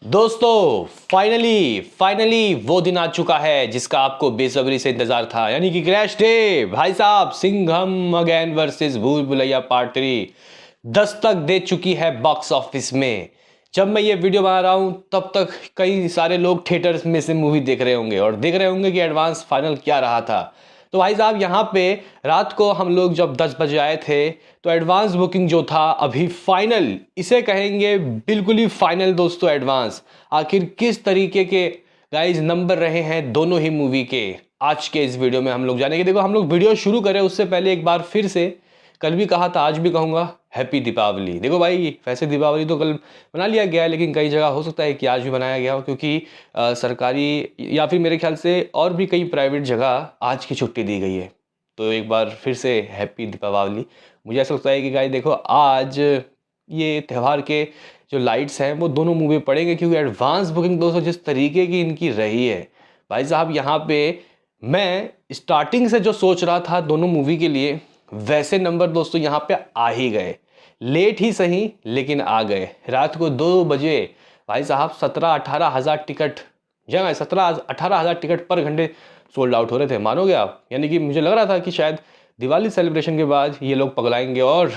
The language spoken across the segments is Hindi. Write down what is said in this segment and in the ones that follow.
दोस्तों फाइनली वो दिन आ चुका है जिसका आपको बेसब्री से इंतजार था, यानी कि क्रैश डे। भाई साहब, सिंघम अगेन वर्सेस भूल भुलैया पार्ट 3 दस्तक दे चुकी है बॉक्स ऑफिस में। जब मैं ये वीडियो बना रहा हूं तब तक कई सारे लोग थिएटर्स में से मूवी देख रहे होंगे और देख रहे होंगे कि एडवांस फाइनल क्या रहा था। तो भाई साहब, यहाँ पे रात को हम लोग जब 10 बजे आए थे तो एडवांस बुकिंग जो था अभी फाइनल, इसे कहेंगे बिल्कुल ही फाइनल दोस्तों। एडवांस आखिर किस तरीके के गाइज नंबर रहे हैं दोनों ही मूवी के, आज के इस वीडियो में हम लोग जानेंगे। देखो, हम लोग वीडियो शुरू करें उससे पहले एक बार फिर से, कल भी कहा था आज भी कहूँगा, हैप्पी दीपावली। देखो भाई, वैसे दीपावली तो कल मना लिया गया है, लेकिन कई जगह हो सकता है कि आज भी मनाया गया हो, क्योंकि सरकारी या फिर मेरे ख्याल से और भी कई प्राइवेट जगह आज की छुट्टी दी गई है। तो एक बार फिर से हैप्पी दीपावली। मुझे ऐसा लगता है कि गाइस देखो, आज ये त्यौहार के जो लाइट्स हैं वो दोनों मुंह में पड़ेंगे, क्योंकि एडवांस बुकिंग दोस्तों जिस तरीके की इनकी रही है भाई साहब, यहाँ पे मैं स्टार्टिंग से जो सोच रहा था दोनों मूवी के लिए, वैसे नंबर दोस्तों यहाँ पे आ ही गए। लेट ही सही लेकिन आ गए। रात को 2 बजे भाई साहब 17-18 हज़ार टिकट, जगह 17-18 हज़ार टिकट पर घंटे सोल्ड आउट हो रहे थे। मानोगे आप? यानी कि मुझे लग रहा था कि शायद दिवाली सेलिब्रेशन के बाद ये लोग पगलाएंगे और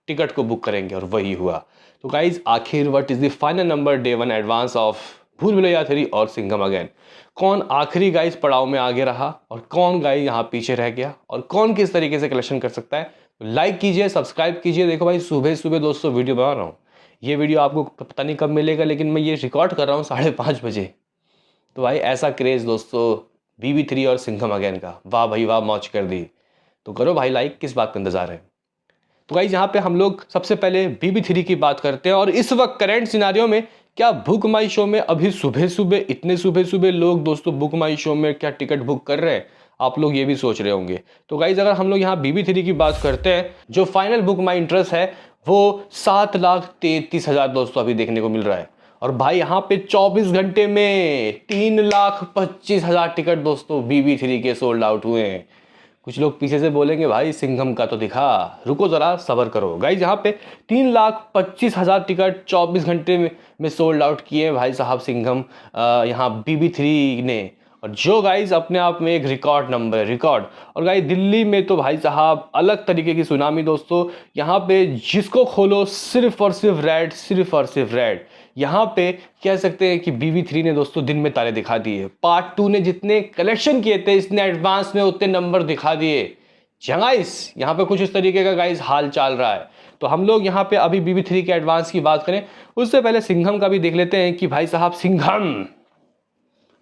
टिकट को बुक करेंगे, और वही हुआ। तो गाइज आखिर what is the final number day 1 advance of भूल भुलैया 3 और सिंघम अगेन? कौन आखिरी गाइज पड़ाव में आगे रहा और कौन गाइज यहाँ पीछे रह गया, और कौन किस तरीके से कलेक्शन कर सकता है? तो लाइक कीजिए, सब्सक्राइब कीजिए। देखो भाई, सुबह सुबह दोस्तों वीडियो बना रहा हूँ। ये वीडियो आपको पता नहीं कब मिलेगा, लेकिन मैं ये रिकॉर्ड कर रहा हूँ 5:30 बजे। तो भाई ऐसा क्रेज दोस्तों BB3 और सिंघम अगेन का, वाह भाई वाह, मौज कर दी। तो करो भाई लाइक, किस बात का इंतजार है? तो गाइज यहाँ पे हम लोग सबसे पहले BB3 की बात करते हैं। और इस वक्त करंट सिनारियों में क्या बुक माई शो में अभी सुबह सुबह, इतने सुबह सुबह लोग दोस्तों बुक माई शो में क्या टिकट बुक कर रहे हैं? आप लोग ये भी सोच रहे होंगे। तो गाइज अगर हम लोग यहाँ BB3 की बात करते हैं, जो फाइनल बुक माई इंटरेस्ट है वो 7,33,000 दोस्तों अभी देखने को मिल रहा है। और भाई यहाँ पे 24 घंटे में 3,25,000 टिकट दोस्तों BB3 के सोल्ड आउट हुए हैं। कुछ लोग पीछे से बोलेंगे भाई सिंघम का तो दिखा, रुको जरा सब्र करो। गाइज यहाँ पे 3,25,000 टिकट 24 घंटे में सोल्ड आउट किए भाई साहब सिंघम यहाँ BB3 ने। और जो गाइज अपने आप में एक रिकॉर्ड नंबर है, रिकॉर्ड। और गाइज दिल्ली में तो भाई साहब अलग तरीके की सुनामी दोस्तों। यहाँ पे जिसको खोलो सिर्फ और सिर्फ रेड, सिर्फ और सिर्फ रेड। यहाँ पे कह सकते हैं कि BB3 ने दोस्तों दिन में तारे दिखा दिए। पार्ट 2 ने जितने कलेक्शन किए थे, इसने एडवांस में उतने नंबर दिखा दिए। गाइस यहाँ पे कुछ इस तरीके का गाइस हाल चाल रहा है। तो हम लोग यहाँ पे अभी BB3 के एडवांस की बात करें, उससे पहले सिंघम का भी देख लेते हैं कि भाई साहब सिंघम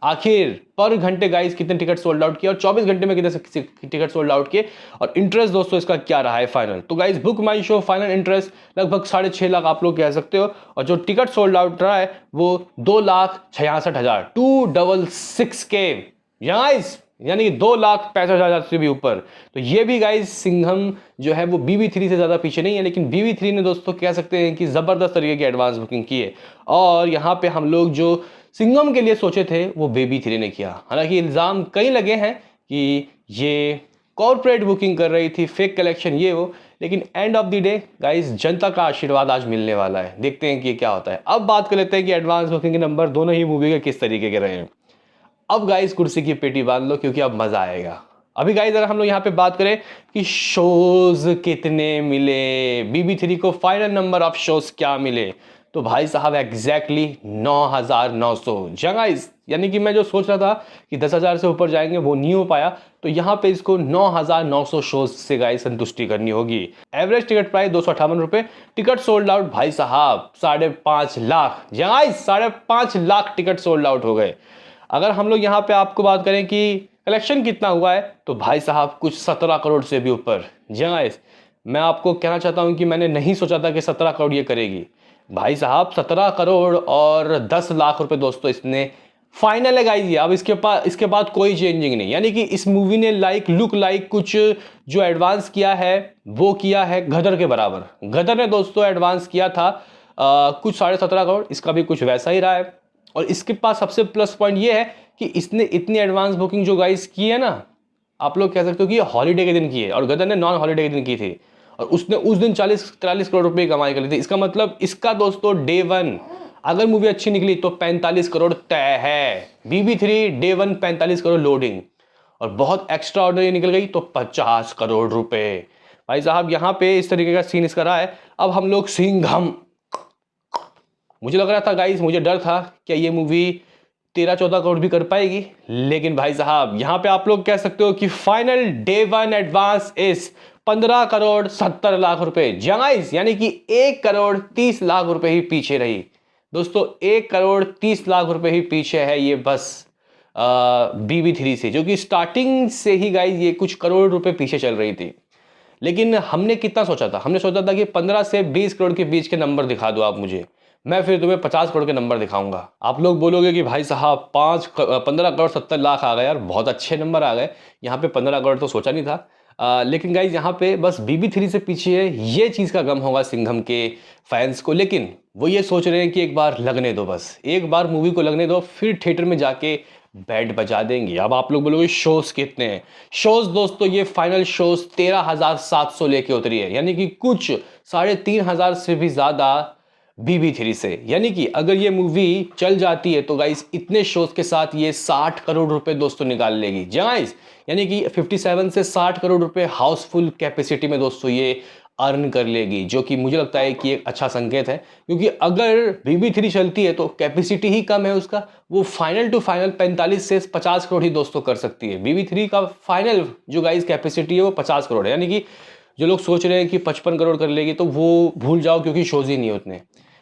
आखिर पर घंटे गाइस कितने टिकट सोल्ड आउट किए और 24 घंटे में कितने टिकट सोल्ड आउट किए, और इंटरेस्ट दोस्तों इसका क्या रहा है फाइनल? तो गाइस बुक माई शो फाइनल इंटरेस्ट लगभग 6.5 लाख आप लोग कह सकते हो, और जो टिकट सोल्ड आउट रहा है वो 2,66,000, 266 के गाइस, यानी कि 2,65,000 से भी ऊपर। तो ये भी गाइस सिंघम जो है वो BB3 से ज़्यादा पीछे नहीं है, लेकिन BB3 ने दोस्तों कह सकते हैं कि ज़बरदस्त तरीके की एडवांस बुकिंग की है। और यहाँ पे हम लोग जो सिंघम के लिए सोचे थे वो BB3 ने किया। हालांकि इल्ज़ाम कई लगे हैं कि ये कॉर्पोरेट बुकिंग कर रही थी, फेक कलेक्शन ये वो, लेकिन end of the day guys जनता का आशीर्वाद आज मिलने वाला है। देखते हैं कि क्या होता है। अब बात कर लेते हैं कि एडवांस बुकिंग के नंबर दोनों ही मूवी के किस तरीके के रहे हैं। अब गाइस कुर्सी की पेटी बांध लो, क्योंकि अब मजा आएगा। अभी गाइस अगर हम लोग यहाँ पे बात करें कि शोज कितने मिले, BB3 को फाइनल नंबर ऑफ शोज क्या मिले, तो भाई साहब एग्जैक्टली 9,900 गाइस। यानी कि मैं जो सोच रहा था कि 10,000 से ऊपर जाएंगे वो नहीं हो पाया, तो यहाँ पे इसको 9,900 शोज से गाइस संतुष्टि करनी होगी। एवरेज टिकट प्राइस 258 रुपए। टिकट सोल्ड आउट भाई साहब 5.5 lakh guys, 5.5 lakh ticket sold out हो गए। अगर हम लोग यहाँ पे आपको बात करें कि कलेक्शन कितना हुआ है, तो भाई साहब कुछ 17 करोड़ से भी ऊपर। गाइस मैं आपको कहना चाहता हूँ कि मैंने नहीं सोचा था कि 17 करोड़ ये करेगी। भाई साहब 17 करोड़ और 10 लाख रुपए दोस्तों इसने फाइनल है गाइस। अब इसके बाद कोई चेंजिंग नहीं। यानी कि इस मूवी ने लुक लाइक कुछ जो एडवांस किया है वो किया है गदर के बराबर। गदर ने दोस्तों एडवांस किया था कुछ 17.5 करोड़, इसका भी कुछ वैसा ही रहा है। और इसके पास सबसे प्लस पॉइंट ये है कि इसने इतनी एडवांस बुकिंग जो गाइस की है ना, आप लोग कह सकते हो कि हॉलीडे के दिन की है, और गदर ने नॉन हॉलीडे के दिन की थी, और उसने उस दिन 40-43 करोड़ रुपए कमाई कर ली थी। इसका मतलब इसका दोस्तों डे 1 अगर मूवी अच्छी निकली तो 45 करोड़ तय है। BB3 डे 1 45 करोड़ लोडिंग, और बहुत एक्स्ट्रा ऑर्डर निकल गई तो 50 करोड़ रुपए। भाई साहब यहाँ पे इस तरीके का सीन इसका रहा है। अब हम लोग सिंघम, मुझे लग रहा था गाइस, मुझे डर था कि ये मूवी 13-14 करोड़ भी कर पाएगी, लेकिन भाई साहब यहाँ पे आप लोग कह सकते हो कि फाइनल डे 1 एडवांस इस 15 करोड़ 70 लाख रुपए गाइस, यानी कि 1 करोड़ 30 लाख रुपए ही पीछे रही दोस्तों। 1 करोड़ 30 लाख रुपए ही पीछे है ये बस BB3 से, जो कि स्टार्टिंग से ही गाइस ये कुछ करोड़ रुपए पीछे चल रही थी। लेकिन हमने कितना सोचा था, हमने सोचा था कि 15 से 20 करोड़ के बीच के नंबर दिखा दो आप मुझे, मैं फिर तुम्हें 50 करोड़ के नंबर दिखाऊंगा। आप लोग बोलोगे कि भाई साहब 15 करोड़ 70 लाख आ गए यार, बहुत अच्छे नंबर आ गए। यहाँ पे 15 करोड़ तो सोचा नहीं था। लेकिन गाइज यहाँ पे बस BB3 से पीछे है, ये चीज़ का गम होगा सिंघम के फैंस को। लेकिन वो ये सोच रहे हैं कि एक बार लगने दो, बस एक बार मूवी को लगने दो, फिर थिएटर में जाके बैंड बजा देंगे। अब आप लोग बोलोगे शोज कितने हैं? शोज दोस्तों ये फाइनल शोज 13,700 लेके उतरी है, यानी कि कुछ 3,500 से भी ज्यादा BB3 से। यानी कि अगर ये मूवी चल जाती है तो गाइस इतने शोज के साथ ये 60 करोड़ रुपए दोस्तों निकाल लेगी गाइस, यानी कि 57 से 60 करोड़ रुपए हाउसफुल कैपेसिटी में दोस्तों ये अर्न कर लेगी, जो कि मुझे लगता है कि एक अच्छा संकेत है। क्योंकि अगर BB3 चलती है तो कैपेसिटी ही कम है उसका, वो फाइनल टू फाइनल 45 से 50 करोड़ ही दोस्तों कर सकती है। BB3 का फाइनल जो गाइस कैपेसिटी है वो 50 करोड़ है, यानी कि जो लोग सोच रहे हैं कि 55 करोड़ कर लेगी तो वो भूल जाओ, क्योंकि शोज ही नहीं है उतने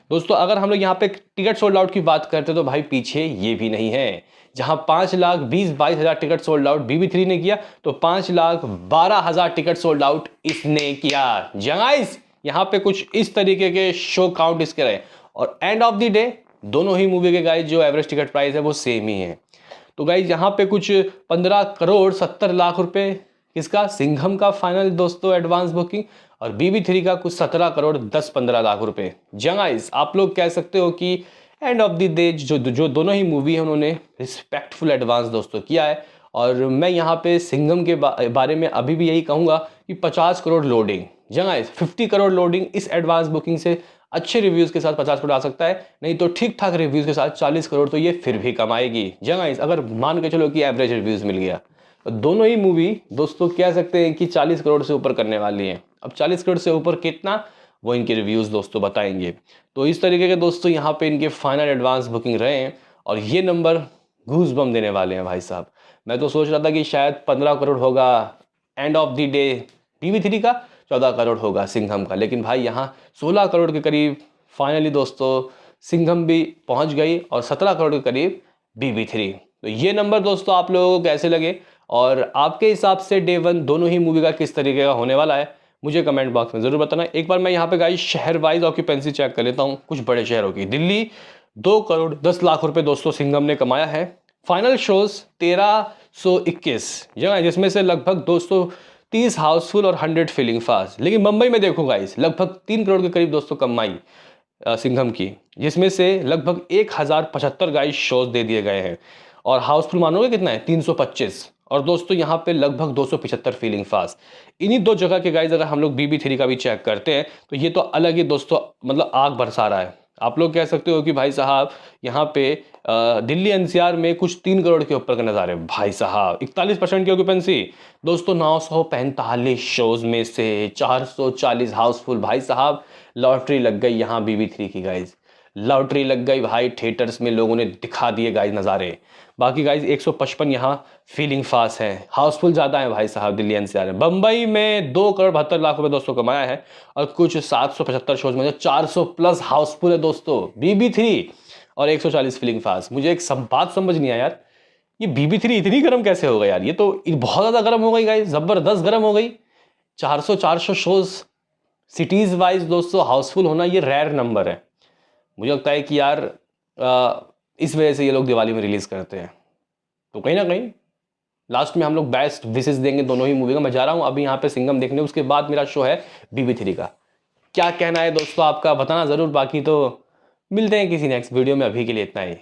दोस्तों। अगर हम लोग यहाँ पे टिकट सोल्ड आउट की बात करते तो भाई पीछे ये भी नहीं है। जहां 5,20,22,000 टिकट सोल्ड आउट BB3 ने किया, तो 5,12,000 टिकट सोल्ड आउट इसने किया गाइस। यहाँ पे कुछ इस तरीके के शो काउंट इसके रहे, और एंड ऑफ द डे दोनों ही मूवी के गाइस जो एवरेज टिकट प्राइस है वो सेम ही है। तो गाइस यहाँ पे कुछ 15 करोड़ 70 लाख रुपए किसका, सिंघम का फाइनल दोस्तों एडवांस बुकिंग, और BB3 का कुछ 17 करोड़ 10-15 लाख रुपए। गाइस आप लोग कह सकते हो कि एंड ऑफ द डे जो दोनों ही मूवी है उन्होंने रिस्पेक्टफुल एडवांस दोस्तों किया है। और मैं यहाँ पे सिंघम के बारे में अभी भी यही कहूँगा कि 50 crore loading guys, 50 crore loading इस एडवांस बुकिंग से अच्छे रिव्यूज़ के साथ 50 करोड़ आ सकता है, नहीं तो ठीक ठाक रिव्यूज़ के साथ 40 करोड़ तो ये फिर भी कमाएगी गाइस, अगर मान के चलो कि एवरेज रिव्यूज़ मिल गया। तो दोनों ही मूवी दोस्तों कह सकते हैं कि 40 करोड़ से ऊपर करने वाली है। अब 40 करोड़ से ऊपर कितना, वो इनके रिव्यूज़ दोस्तों बताएंगे। तो इस तरीके के दोस्तों यहाँ पे इनके फाइनल एडवांस बुकिंग रहे हैं, और ये नंबर घूस बम देने वाले हैं भाई साहब। मैं तो सोच रहा था कि शायद 15 करोड़ होगा end of the day BB3 का, 14 करोड़ होगा सिंघम का, लेकिन भाई यहाँ 16 करोड़ के करीब फाइनली दोस्तों सिंघम भी पहुँच गई, और 17 करोड़ के करीब BB3। तो ये नंबर दोस्तों आप लोगों को कैसे लगे, और आपके हिसाब से डे 1 दोनों ही मूवी का किस तरीके का होने वाला है, मुझे कमेंट बॉक्स में जरूर बताना। एक बार मैं यहाँ पे गाइस शहर वाइज ऑक्यूपेंसी चेक कर लेता हूँ कुछ बड़े शहरों की। दिल्ली 2 करोड़ 10 लाख रुपए दोस्तों सिंघम ने कमाया है। फाइनल शोज 1321 जगह, जिसमें से लगभग 230 हाउसफुल और 100 फीलिंग फास्ट। लेकिन मुंबई में देखो गाइस लगभग 3 करोड़ के करीब दोस्तों कमाई सिंघम की, जिसमें से लगभग 1075 गाइस शोज दे दिए गए हैं, और हाउसफुल मानोगे कितना है 325, और दोस्तों यहाँ पे लगभग 275 फीलिंग फास्ट। इन्हीं दो जगह के गाइज अगर हम लोग BB3 का भी चेक करते हैं तो ये तो अलग ही दोस्तों मतलब आग बरसा रहा है। आप लोग कह सकते हो कि भाई साहब यहाँ पे दिल्ली NCR में कुछ 3 करोड़ के ऊपर का नज़ारे भाई साहब, 41% की ऑक्यूपेंसी दोस्तों, 945 शोज में से 440 हाउसफुल। भाई साहब लॉटरी लग गई यहाँ BB3 की गाइज, लॉटरी लग गई भाई, थिएटर्स में लोगों ने दिखा दिए गाइज नज़ारे। बाकी गाइज 155 यहाँ फीलिंग फास्ट है, हाउसफुल ज़्यादा है भाई साहब दिल्ली NCR में। बम्बई में 2 करोड़ 72 लाख रुपए दोस्तों कमाया है, और कुछ 775 शोज में 400 प्लस हाउसफुल है दोस्तों BB3, और 140 फीलिंग फास्ट। मुझे एक बात समझ नहीं आया यार, ये BB3 इतनी गर्म कैसे हो गई यार, ये तो बहुत ज़्यादा गर्म हो गई गाइज, ज़बरदस्त गर्म हो गई। 400 शोज सिटीज़ वाइज दोस्तों हाउसफुल होना ये रेयर नंबर है। मुझे लगता है कि यार इस वजह से ये लोग दिवाली में रिलीज़ करते हैं। तो कहीं ना कहीं लास्ट में हम लोग बेस्ट विशेष देंगे दोनों ही मूवी का। मैं जा रहा हूँ अभी यहाँ पे सिंघम देखने, उसके बाद मेरा शो है BB3 का। क्या कहना है दोस्तों आपका बताना ज़रूर, बाकी तो मिलते हैं किसी नेक्स्ट वीडियो में, अभी के लिए इतना ही।